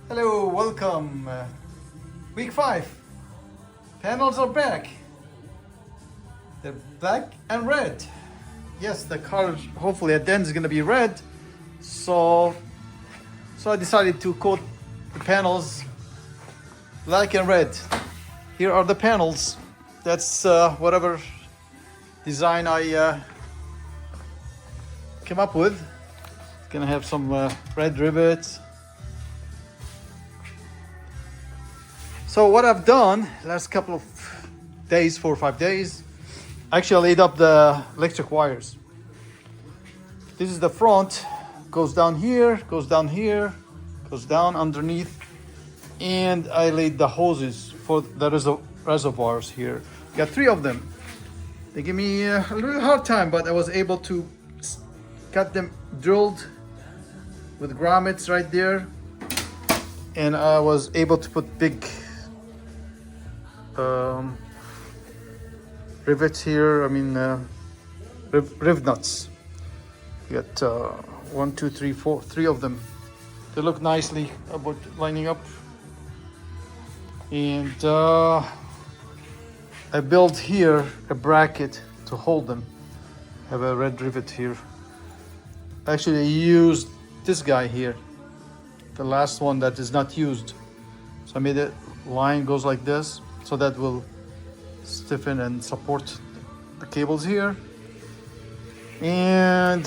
Hello, welcome. Week 5. Panels are back. They're black and red. Yes, the color hopefully at the end is going to be red. So I decided to coat the panels black and red. Here are the panels. That's whatever design I came up with. It's gonna have some red rivets. So what I've done last couple of days, 4 or 5 days, actually I laid up the electric wires. This is the front, goes down here, goes down here, goes down underneath, and I laid the hoses for the reservoirs here. Got 3 of them. They give me a little hard time, but I was able to got them drilled with grommets right there, and I was able to put big rivets here. Riv nuts. You got 1, 2, 3, 4, 3 of them. They look nicely about lining up, and I built here a bracket to hold them. Have a red rivet here. Actually, I used this guy here, the last one that is not used. So I made a line goes like this, so that will stiffen and support the cables here. And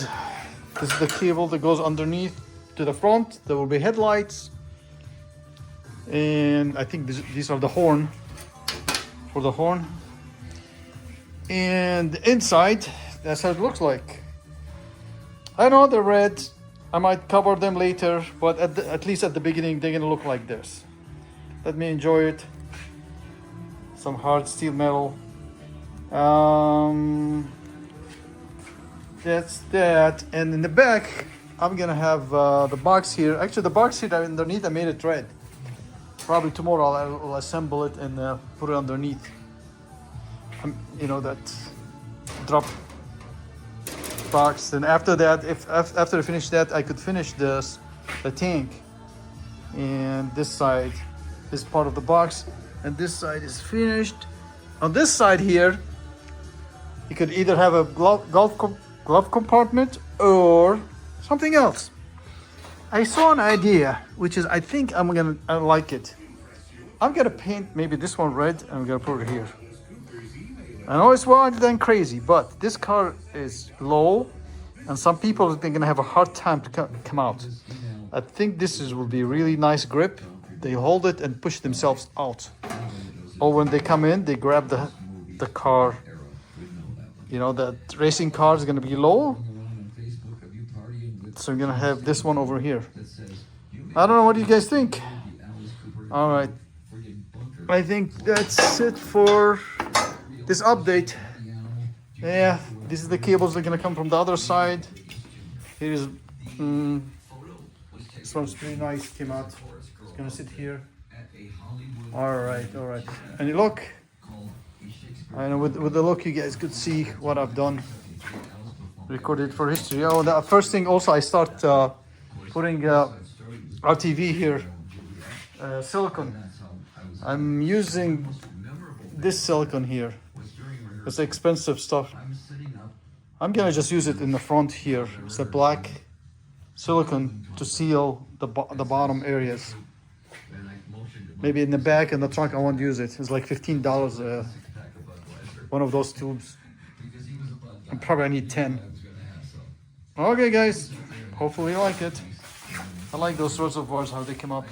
this is the cable that goes underneath to the front. There will be headlights, and I think these are the horn for the horn. And the inside, that's how it looks like. I know they're red. I might cover them later, but at least at the beginning, they're gonna look like this. Let me enjoy it. Some hard steel metal. That's that. And in the back, I'm gonna have the box here. Actually, the box here underneath, I made it red. Probably tomorrow I'll assemble it and put it underneath. That drop box. And after that, after I finish that, I could finish the tank. And this side, this part of the box, and this side is finished. On this side here, you could either have a glove compartment or something else. I saw an idea, which is I think I like it. I'm gonna paint maybe this one red, and I'm gonna put it here. I know it's wild and crazy, but this car is low, and some people are gonna have a hard time to come out. I think will be a really nice grip. They hold it and push themselves out. Or when they come in, they grab the car. The racing car is gonna be low, so I'm gonna have this one over here. I don't know, what do you guys think? All right, I think that's it for this update. Yeah, this is the cables that are gonna come from the other side. Here's this one's pretty nice, came out. It's gonna sit here. All right. And look, I know with the look, you guys could see what I've done. Recorded for history. Oh, the first thing also, I start putting RTV here, silicone. I'm using this silicone here. It's expensive stuff. I'm gonna just use it in the front here. It's a black silicone to seal the bottom areas. Maybe in the back and the trunk I won't use it. It's like $15 one of those tubes. And probably I need 10. Okay guys, hopefully you like it. I like those reservoirs, how they come up.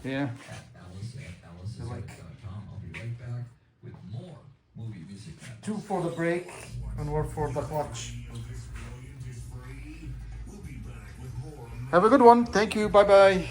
Yeah. They're like 2 for the brake and 1 for the clutch. Have a good one. Thank you. Bye bye.